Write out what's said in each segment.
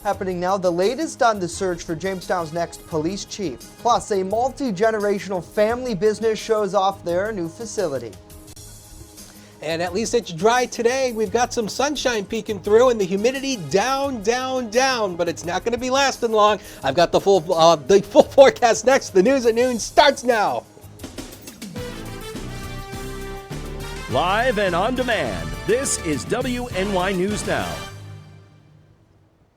Happening now, the latest on the search for Jamestown's next police chief. Plus, a multi-generational family business shows off their new facility. And at least it's dry today. We've got some sunshine peeking through and the humidity down, but it's not going to be lasting long. I've got the full forecast next. The news at noon starts now. Live and on demand, this is WNY News Now.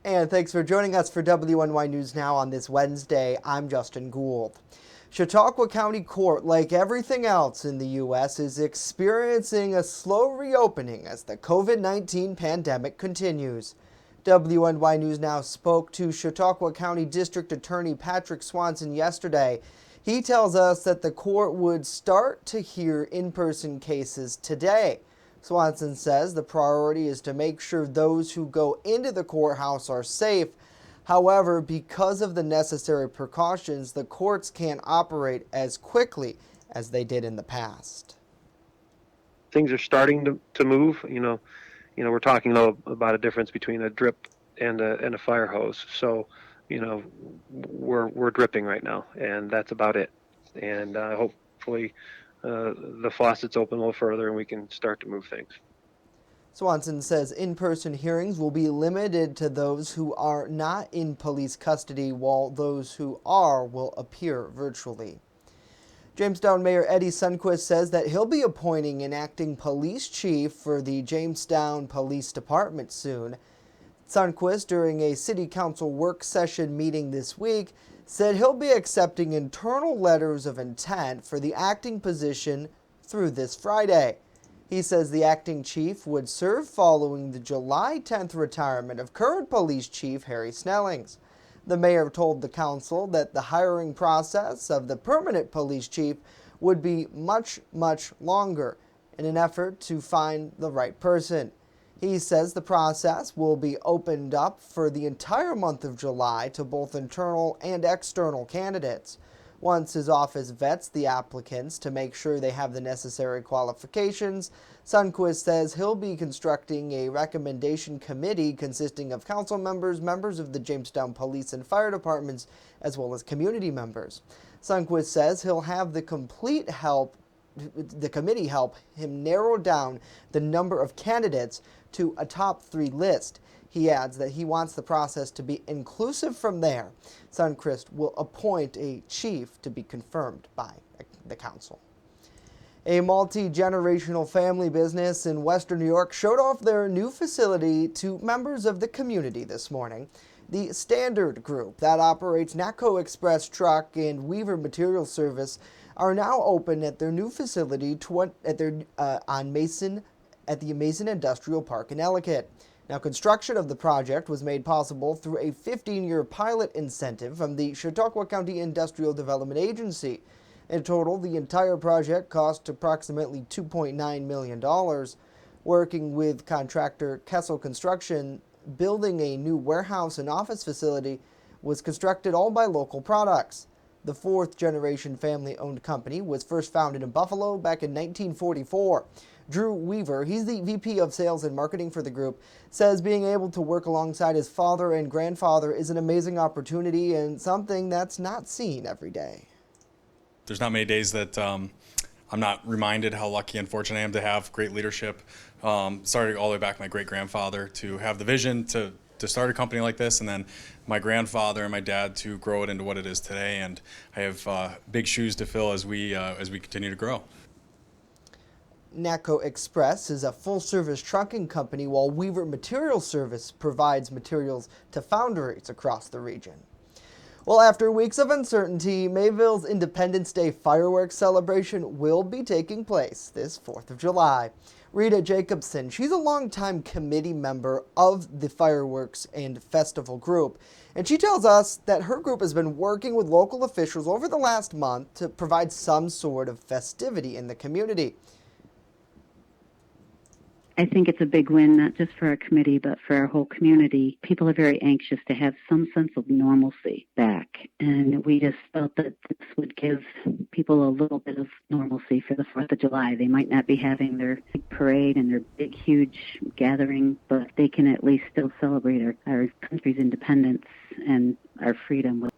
And thanks for joining us for WNY News Now on this Wednesday. I'm Justin Gould. Chautauqua County Court, like everything else in the U.S., is experiencing a slow reopening as the COVID-19 pandemic continues. WNY News Now spoke to Chautauqua County District Attorney Patrick Swanson yesterday. He tells us that the court would start to hear in-person cases today. Swanson says the priority is to make sure those who go into the courthouse are safe. However, because of the necessary precautions, the courts can't operate as quickly as they did in the past. Things are starting to move. You know, we're talking about a difference between a drip and a fire hose. So, we're dripping right now, and that's about it. And hopefully, the faucets open a little further, and we can start to move things. Swanson says in-person hearings will be limited to those who are not in police custody, while those who are will appear virtually. Jamestown Mayor Eddie Sundquist says that he'll be appointing an acting police chief for the Jamestown Police Department soon. Sundquist, during a city council work session meeting this week, said he'll be accepting internal letters of intent for the acting position through this Friday. He says the acting chief would serve following the July 10th retirement of current police chief Harry Snellings. The mayor told the council that the hiring process of the permanent police chief would be much longer in an effort to find the right person. He says the process will be opened up for the entire month of July to both internal and external candidates. Once his office vets the applicants to make sure they have the necessary qualifications, Sundquist says he'll be constructing a recommendation committee consisting of council members, members of the Jamestown Police and Fire Departments, as well as community members. Sundquist says he'll have the committee help him narrow down the number of candidates to a top 3 list. He adds that he wants the process to be inclusive from there. Sundquist will appoint a chief to be confirmed by the council. A multi-generational family business in Western New York showed off their new facility to members of the community this morning. The Standard Group that operates Natco Express Truck and Weaver Material Service are now open at their new facility at the Mason Industrial Park in Ellicott. Now, construction of the project was made possible through a 15-year pilot incentive from the Chautauqua County Industrial Development Agency. In total, the entire project cost approximately $2.9 million. Working with contractor Kessel Construction, building a new warehouse and office facility was constructed all by local products. The fourth-generation family-owned company was first founded in Buffalo back in 1944. Drew Weaver, he's the VP of Sales and Marketing for the group, says being able to work alongside his father and grandfather is an amazing opportunity and something that's not seen every day. There's not many days that I'm not reminded how lucky and fortunate I am to have great leadership. Starting all the way back, my great-grandfather to have the vision to start a company like this, and then my grandfather and my dad to grow it into what it is today. And I have big shoes to fill as we continue to grow. Natco Express is a full-service trucking company, while Weaver Material Service provides materials to foundries across the region. Well, after weeks of uncertainty, Mayville's Independence Day fireworks celebration will be taking place this 4th of July. Rita Jacobson, she's a longtime committee member of the Fireworks and Festival Group, and she tells us that her group has been working with local officials over the last month to provide some sort of festivity in the community. I think it's a big win, not just for our committee, but for our whole community. People are very anxious to have some sense of normalcy back. And we just felt that this would give people a little bit of normalcy for the 4th of July. They might not be having their big parade and their big, huge gathering, but they can at least still celebrate our country's independence and our freedom.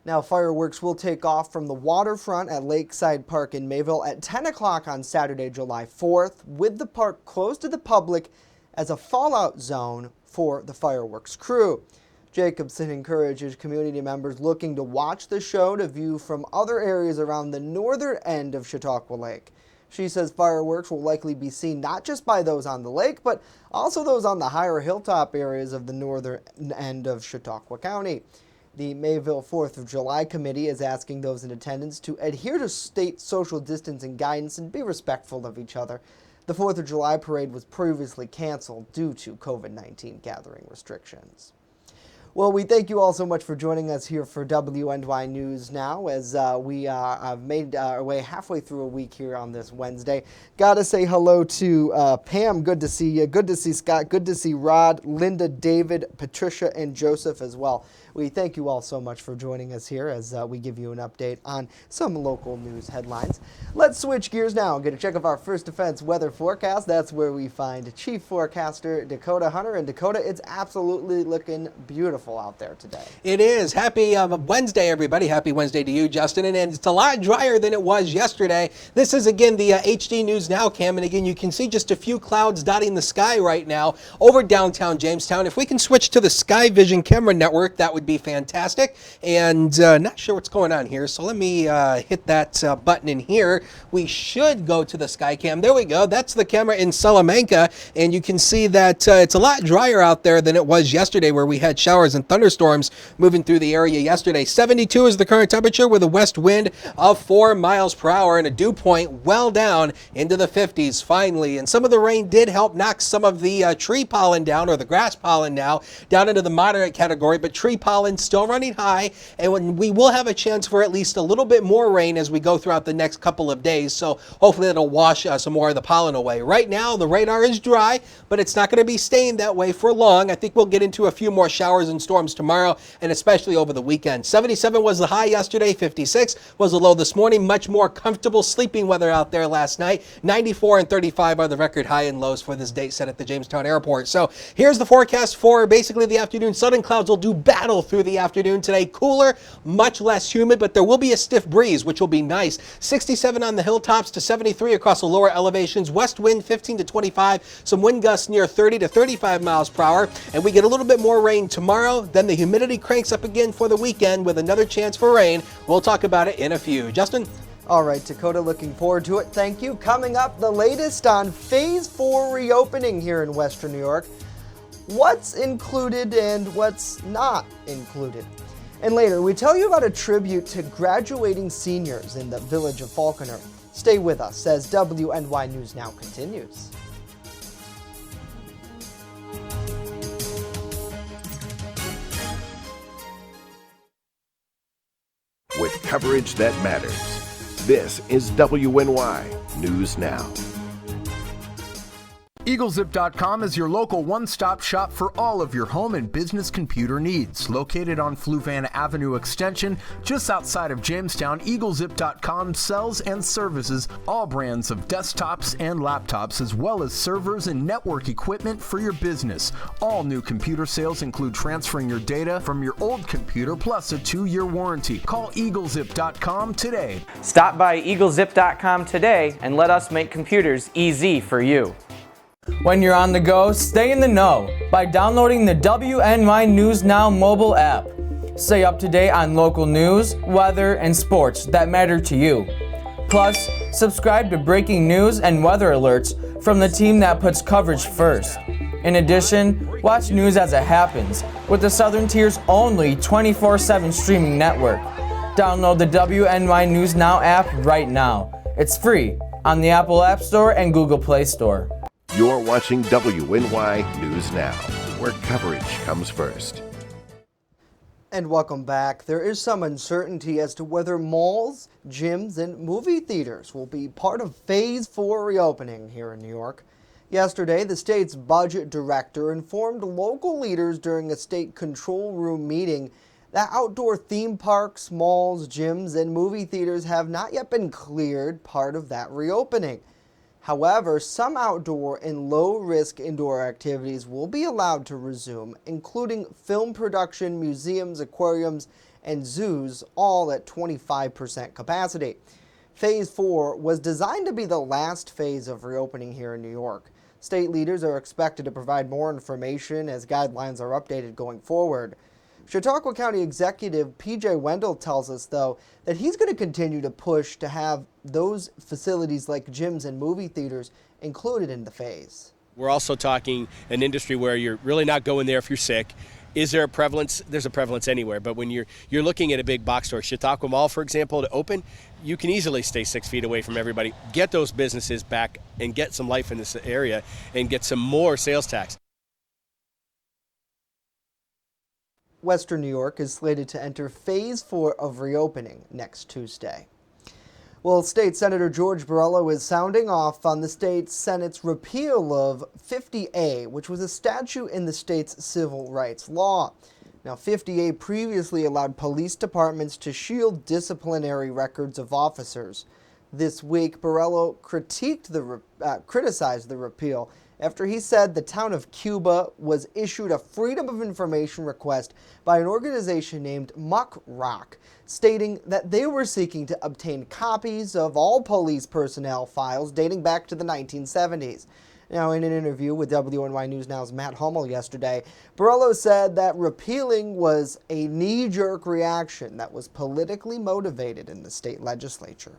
Now, fireworks will take off from the waterfront at Lakeside Park in Mayville at 10 o'clock on Saturday, July 4th, with the park closed to the public as a fallout zone for the fireworks crew. Jacobson encourages community members looking to watch the show to view from other areas around the northern end of Chautauqua Lake. She says fireworks will likely be seen not just by those on the lake, but also those on the higher hilltop areas of the northern end of Chautauqua County. The Mayville 4th of July Committee is asking those in attendance to adhere to state social distancing guidance and be respectful of each other. The 4th of July parade was previously canceled due to COVID-19 gathering restrictions. Well, we thank you all so much for joining us here for WNY News Now as we have made our way halfway through a week here on this Wednesday. Got to say hello to Pam. Good to see you. Good to see Scott. Good to see Rod, Linda, David, Patricia, and Joseph as well. We thank you all so much for joining us here as we give you an update on some local news headlines. Let's switch gears now and get a check of our First Defense weather forecast. That's where we find Chief Forecaster Dakota Hunter. And Dakota, it's absolutely looking beautiful out there today. It is. Happy Wednesday, everybody. Happy Wednesday to you, Justin. And it's a lot drier than it was yesterday. This is, again, the HD News Now cam. And again, you can see just a few clouds dotting the sky right now over downtown Jamestown. If we can switch to the Sky Vision camera network, that would be fantastic. And not sure what's going on here. So let me hit that button in here. We should go to the Sky Cam. There we go. That's the camera in Salamanca. And you can see that it's a lot drier out there than it was yesterday, where we had showers and thunderstorms moving through the area yesterday. 72 is the current temperature with a west wind of 4 miles per hour and a dew point well down into the 50s finally. And some of the rain did help knock some of the tree pollen down, or the grass pollen now, down into the moderate category, but tree pollen still running high. And when we will have a chance for at least a little bit more rain as we go throughout the next couple of days. So hopefully it'll wash some more of the pollen away. Right now, the radar is dry, but it's not going to be staying that way for long. I think we'll get into a few more showers and storms tomorrow, and especially over the weekend. 77 was the high yesterday, 56 was the low this morning. Much more comfortable sleeping weather out there last night. 94 and 35 are the record high and lows for this date set at the Jamestown Airport. So here's the forecast for basically the afternoon. Sun and clouds will do battle through the afternoon today. Cooler, much less humid, but there will be a stiff breeze, which will be nice. 67 on the hilltops to 73 across the lower elevations. West wind 15 to 25. Some wind gusts near 30 to 35 miles per hour. And we get a little bit more rain tomorrow. Then the humidity cranks up again for the weekend with another chance for rain. We'll talk about it in a few. Justin? All right, Dakota, looking forward to it. Thank you. Coming up, the latest on Phase 4 reopening here in Western New York. What's included and what's not included. And later, we tell you about a tribute to graduating seniors in the village of Falconer. Stay with us as WNY News Now continues. With coverage that matters. This is WNY News Now. EagleZip.com is your local one-stop shop for all of your home and business computer needs. Located on Fluvan Avenue Extension, just outside of Jamestown, EagleZip.com sells and services all brands of desktops and laptops, as well as servers and network equipment for your business. All new computer sales include transferring your data from your old computer, plus a 2-year warranty. Call EagleZip.com today. Stop by EagleZip.com today and let us make computers easy for you. When you're on the go, stay in the know by downloading the WNY News Now mobile app. Stay up to date on local news, weather, and sports that matter to you. Plus, subscribe to breaking news and weather alerts from the team that puts coverage first. In addition, watch news as it happens with the Southern Tier's only 24/7 streaming network. Download the WNY News Now app right now. It's free on the Apple App Store and Google Play Store. You're watching WNY News Now, where coverage comes first. And welcome back. There is some uncertainty as to whether malls, gyms, and movie theaters will be part of Phase 4 reopening here in New York. Yesterday, the state's budget director informed local leaders during a state control room meeting that outdoor theme parks, malls, gyms, and movie theaters have not yet been cleared part of that reopening. However, some outdoor and low-risk indoor activities will be allowed to resume, including film production, museums, aquariums, and zoos, all at 25% capacity. Phase 4 was designed to be the last phase of reopening here in New York. State leaders are expected to provide more information as guidelines are updated going forward. Chautauqua County Executive P.J. Wendell tells us, though, that he's going to continue to push to have those facilities like gyms and movie theaters included in the phase. We're also talking an industry where you're really not going there if you're sick. Is there a prevalence? There's a prevalence anywhere, but when you're looking at a big box store, Chautauqua Mall, for example, to open, you can easily stay 6 feet away from everybody, get those businesses back, and get some life in this area, and get some more sales tax. Western New York is slated to enter Phase 4 of reopening next Tuesday. Well, State Senator George Borrello is sounding off on the state Senate's repeal of 50A, which was a statute in the state's civil rights law. Now, 50A previously allowed police departments to shield disciplinary records of officers. This week, Borrello criticized the repeal after he said the town of Cuba was issued a Freedom of Information request by an organization named Muck Rock, stating that they were seeking to obtain copies of all police personnel files dating back to the 1970s. Now, in an interview with WNY News Now's Matt Hummel yesterday, Borrello said that repealing was a knee-jerk reaction that was politically motivated in the state legislature.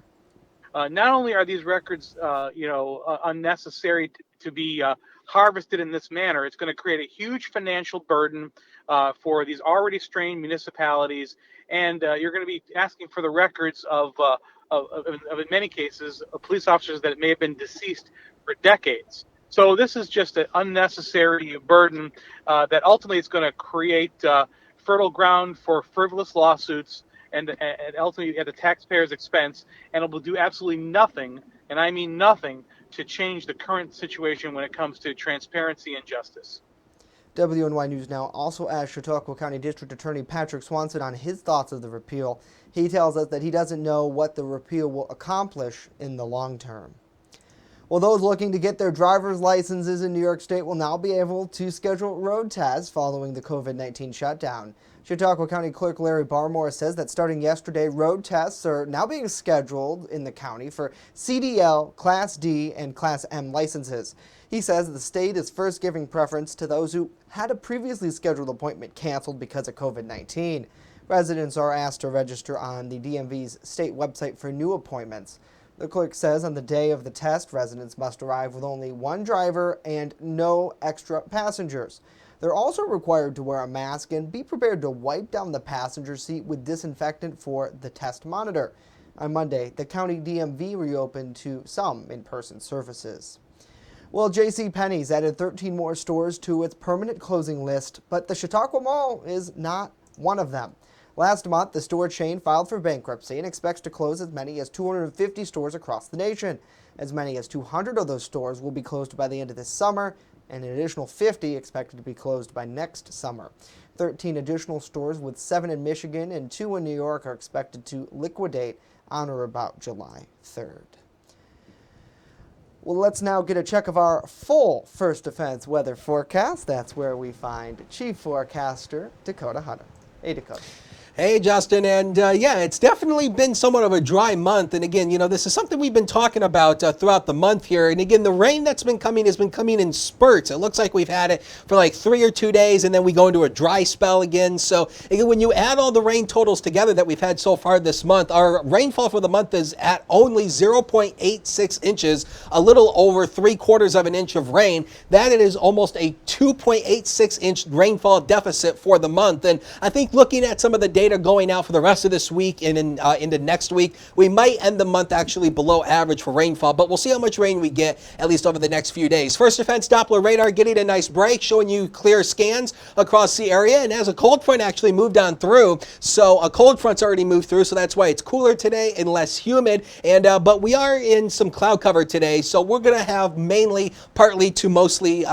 Not only are these records, unnecessary to be harvested in this manner, it's going to create a huge financial burden for these already strained municipalities, and you're going to be asking for the records of in many cases, police officers that may have been deceased for decades. So this is just an unnecessary burden that ultimately is going to create fertile ground for frivolous lawsuits and ultimately at the taxpayer's expense, and it will do absolutely nothing, and I mean nothing, to change the current situation when it comes to transparency and justice. WNY News Now also asked Chautauqua County District Attorney Patrick Swanson on his thoughts of the repeal. He tells us that he doesn't know what the repeal will accomplish in the long term. Well, those looking to get their driver's licenses in New York State will now be able to schedule road tests following the COVID-19 shutdown. Chautauqua County Clerk Larry Barmore says that starting yesterday, road tests are now being scheduled in the county for CDL, Class D, and Class M licenses. He says the state is first giving preference to those who had a previously scheduled appointment canceled because of COVID-19. Residents are asked to register on the DMV's state website for new appointments. The clerk says on the day of the test, residents must arrive with only one driver and no extra passengers. They're also required to wear a mask and be prepared to wipe down the passenger seat with disinfectant for the test monitor. On Monday, the county DMV reopened to some in-person services. Well, JCPenney's added 13 more stores to its permanent closing list, but the Chautauqua Mall is not one of them. Last month, the store chain filed for bankruptcy and expects to close as many as 250 stores across the nation. As many as 200 of those stores will be closed by the end of this summer, and an additional 50 expected to be closed by next summer. 13 additional stores, with 7 in Michigan and 2 in New York, are expected to liquidate on or about July 3rd. Well, let's now get a check of our full First Defense weather forecast. That's where we find Chief Forecaster Dakota Hunter. Hey, Dakota. Hey, Justin, and yeah, it's definitely been somewhat of a dry month. And again, this is something we've been talking about throughout the month here. And again, the rain that's been coming has been coming in spurts. It looks like we've had it for like 3 or 2 days, and then we go into a dry spell again. So again, when you add all the rain totals together that we've had so far this month, our rainfall for the month is at only 0.86 inches, a little over 3/4 of an inch of rain. That it is almost a 2.86 inch rainfall deficit for the month. And I think looking at some of the data data going out for the rest of this week and into next week. We might end the month actually below average for rainfall, but we'll see how much rain we get at least over the next few days. First Defense Doppler radar getting a nice break, showing you clear scans across the area. And as a cold front actually moved on through, so a cold front's already moved through, so that's why it's cooler today and less humid. And but we are in some cloud cover today, so we're going to have mainly partly to mostly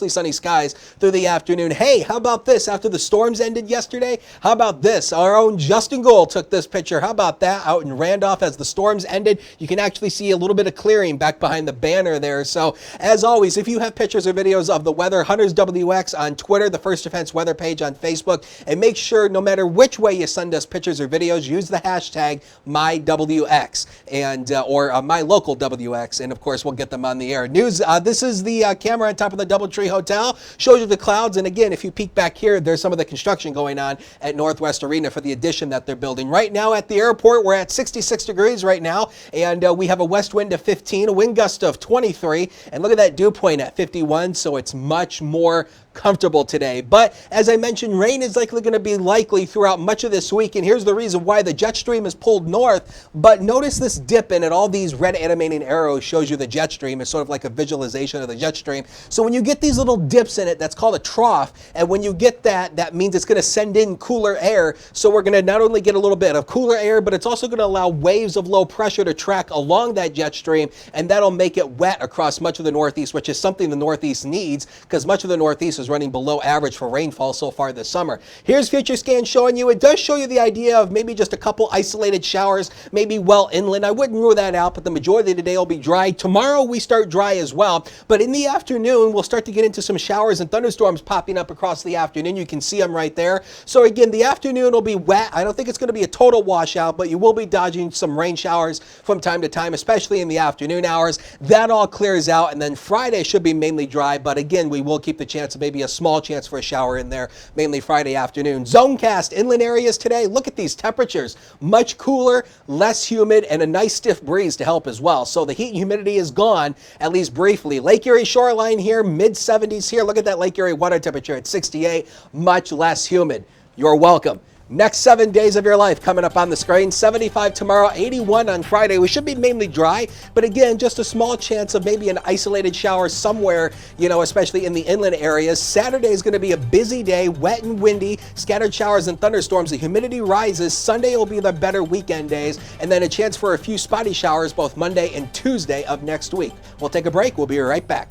sunny skies through the afternoon. Hey, how about this? After the storms ended yesterday, how about this? Our own Justin Gold took this picture. How about that? Out in Randolph as the storms ended, you can actually see a little bit of clearing back behind the banner there. So as always, if you have pictures or videos of the weather, Hunters WX on Twitter, the First Defense weather page on Facebook, and make sure no matter which way you send us pictures or videos, use the hashtag MyWX and or MyLocalWX, and of course we'll get them on the air. News. This is the camera on top of the DoubleTree Hotel. Shows you the clouds, and again, if you peek back here, there's some of the construction going on at Northwest Arena for the addition that they're building. Right now at the airport, we're at 66 degrees right now, and we have a west wind of 15, a wind gust of 23, and look at that dew point at 51, so it's much more comfortable today. But as I mentioned, rain is likely going to be likely throughout much of this week, and here's the reason why. The jet stream is pulled north, but notice this dip in it. All these red animating arrows shows you the jet stream. It's sort of like a visualization of the jet stream. So when you get these little dips in it, that's called a trough, and when you get that, that means it's going to send in cooler air. So we're going to not only get a little bit of cooler air, but it's also going to allow waves of low pressure to track along that jet stream, and that'll make it wet across much of the Northeast, which is something the Northeast needs, because much of the Northeast is running below average for rainfall so far this summer. Here's Future Scan showing you. It does show you the idea of maybe just a couple isolated showers, maybe well inland. I wouldn't rule that out, but the majority of the day will be dry. Tomorrow we start dry as well, but in the afternoon we'll start to get into some showers and thunderstorms popping up across the afternoon. You can see them right there. So again, the afternoon will be wet. I don't think it's going to be a total washout, but you will be dodging some rain showers from time to time, especially in the afternoon hours. That all clears out, and then Friday should be mainly dry, but again, we will keep the chance of maybe a small chance for a shower in there, mainly Friday afternoon. Zonecast inland areas today. Look at these temperatures. Much cooler, less humid, and a nice stiff breeze to help as well. So the heat and humidity is gone, at least briefly. Lake Erie shoreline here, mid-70s here. Look at that Lake Erie water temperature at 68, much less humid. You're welcome. Next 7 days of your life coming up on the screen. 75 tomorrow, 81 on Friday. We should be mainly dry, but again, just a small chance of maybe an isolated shower somewhere, you know, especially in the inland areas. Saturday is going to be a busy day, wet and windy, scattered showers and thunderstorms. The humidity rises. Sunday will be the better weekend days, and then a chance for a few spotty showers both Monday and Tuesday of next week. We'll take a break. We'll be right back.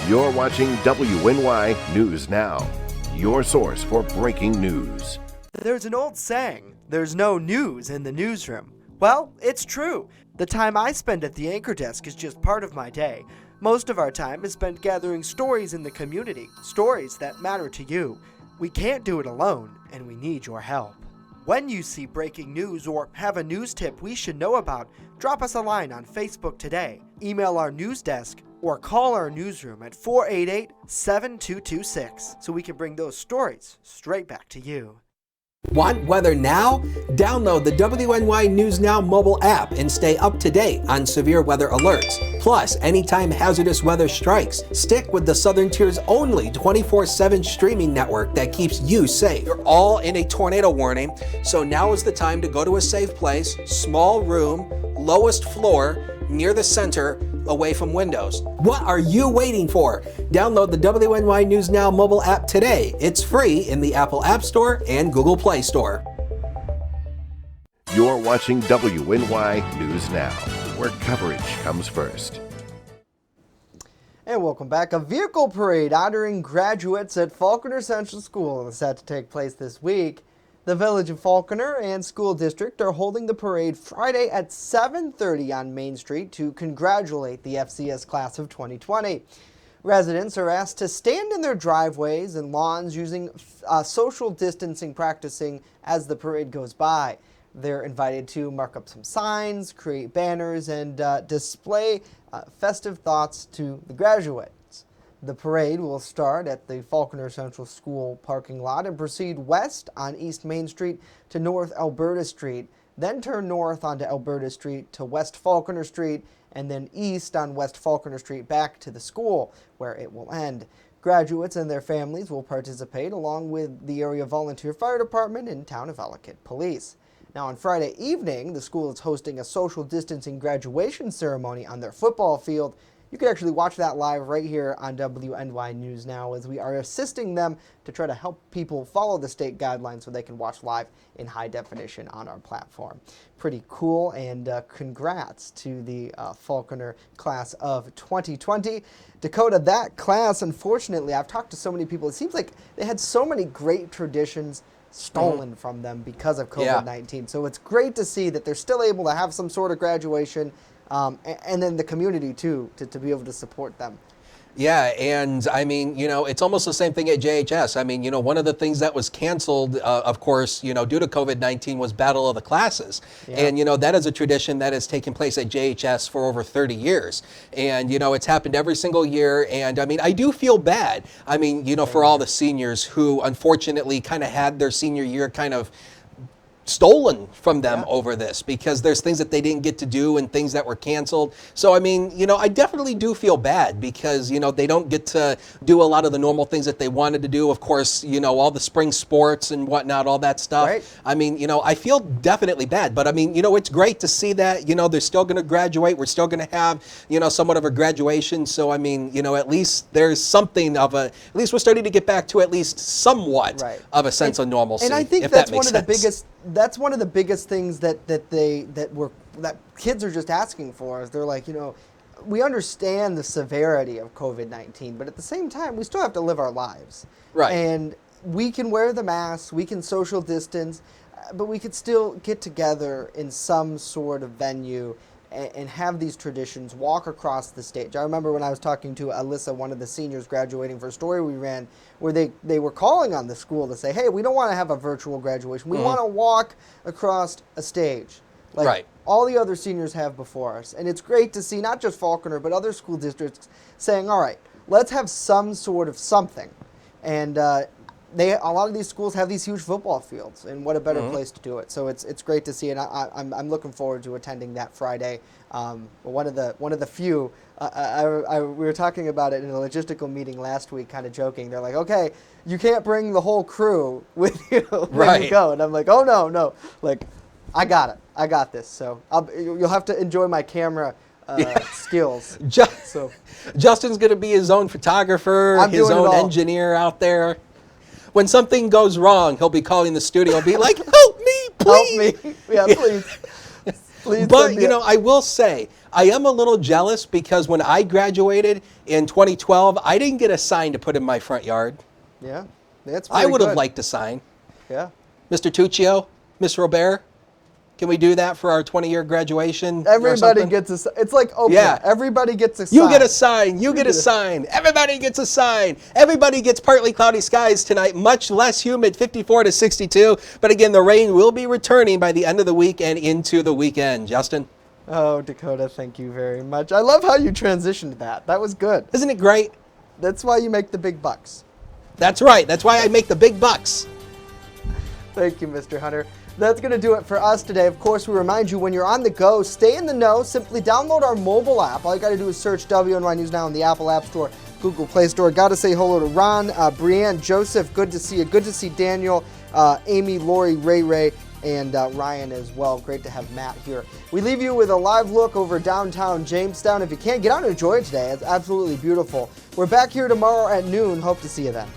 You're watching WNY News Now, your source for breaking news. There's an old saying, there's no news in the newsroom. Well, it's true. The time I spend at the anchor desk is just part of my day. Most of our time is spent gathering stories in the community, stories that matter to you. We can't do it alone, and we need your help. When you see breaking news or have a news tip we should know about, drop us a line on Facebook today, email our news desk, or call our newsroom at 488-7226 so we can bring those stories straight back to you. Want weather now? Download the WNY News Now mobile app and stay up to date on severe weather alerts. Plus, anytime hazardous weather strikes, stick with the Southern Tier's only 24/7 streaming network that keeps you safe. You're all in a tornado warning, so now is the time to go to a safe place, small room, lowest floor, near the center, away from windows. What are you waiting for? Download the WNY News Now mobile app today. It's free in the Apple App Store and Google Play Store. You're watching WNY News Now, where coverage comes first. And welcome back. A vehicle parade honoring graduates at Falconer Central School is set to take place this week. The Village of Falconer and School District are holding the parade Friday at 7:30 on Main Street to congratulate the FCS class of 2020. Residents are asked to stand in their driveways and lawns using social distancing practicing as the parade goes by. They're invited to mark up some signs, create banners, and display festive thoughts to the graduates. The parade will start at the Falconer Central School parking lot and proceed west on East Main Street to North Alberta Street. then turn north onto Alberta Street to West Falconer Street, and then east on West Falconer Street back to the school, where it will end. Graduates and their families will participate, along with the area volunteer fire department and Town of Ellicott Police. Now, on Friday evening, the school is hosting a social distancing graduation ceremony on their football field. You can actually watch that live right here on WNY News Now, as we are assisting them to try to help people follow the state guidelines so they can watch live in high definition on our platform. Pretty cool, and congrats to the Falconer class of 2020. Dakota, that class, unfortunately, I've talked to so many people, it seems like they had so many great traditions stolen from them because of COVID-19. So it's great to see that they're still able to have some sort of graduation, and then the community too, to be able to support them. Yeah, and I mean, it's almost the same thing at JHS. I mean, one of the things that was canceled, of course, due to COVID-19 was Battle of the Classes. Yeah. And, that is a tradition that has taken place at JHS for over 30 years. And, it's happened every single year. And I mean, I do feel bad. I mean, for all the seniors who unfortunately kind of had their senior year kind of stolen from them over this, because there's things that they didn't get to do and things that were canceled. So, I mean, I definitely do feel bad because, they don't get to do a lot of the normal things that they wanted to do. Of course, all the spring sports and whatnot, all that stuff. Right. I mean, I feel definitely bad, but I mean, it's great to see that, they're still going to graduate. We're still going to have, somewhat of a graduation. So, I mean, at least there's something of at least we're starting to get back to at least somewhat of a sense of normalcy. And I think that's one of the biggest. That's one of the biggest things that kids are just asking for. Is they're like, we understand the severity of COVID-19, but at the same time, we still have to live our lives. Right. And we can wear the mask, we can social distance, but we could still get together in some sort of venue and have these traditions, walk across the stage. I remember when I was talking to Alyssa, one of the seniors graduating, for a story we ran, where they were calling on the school to say, hey, we don't want to have a virtual graduation. We want to walk across a stage like all the other seniors have before us. And it's great to see not just Falconer, but other school districts saying, all right, let's have some sort of something. And a lot of these schools have these huge football fields, and what a better place to do it. So it's great to see, and I'm looking forward to attending that Friday. One of the few. We were talking about it in a logistical meeting last week, kind of joking. They're like, okay, you can't bring the whole crew with you when you go, and I'm like, oh no, like I got it, I got this. So you'll have to enjoy my camera skills. So Justin's going to be his own photographer, his own engineer out there. When something goes wrong, he'll be calling the studio and be like, help me, please. Help me. Yeah, please. Please. But, I will say, I am a little jealous because when I graduated in 2012, I didn't get a sign to put in my front yard. Yeah, that's I would have liked a sign. Yeah. Mr. Tuccio, Miss Robert, can we do that for our 20-year graduation? Everybody gets a. It's like Oprah. Yeah. Everybody gets a sign. You get a sign. You get a sign. Everybody gets a sign. Everybody gets partly cloudy skies tonight, much less humid, 54 to 62. But again, the rain will be returning by the end of the week and into the weekend. Justin? Oh, Dakota, thank you very much. I love how you transitioned that. That was good. Isn't it great? That's why you make the big bucks. That's right. That's why I make the big bucks. Thank you, Mr. Hunter. That's going to do it for us today. Of course, we remind you, when you're on the go, stay in the know. Simply download our mobile app. All you got to do is search WNY News Now in the Apple App Store, Google Play Store. Got to say hello to Ron, Brianne, Joseph. Good to see you. Good to see Daniel, Amy, Lori, Ray, and Ryan as well. Great to have Matt here. We leave you with a live look over downtown Jamestown. If you can't, get out and enjoy it today. It's absolutely beautiful. We're back here tomorrow at noon. Hope to see you then.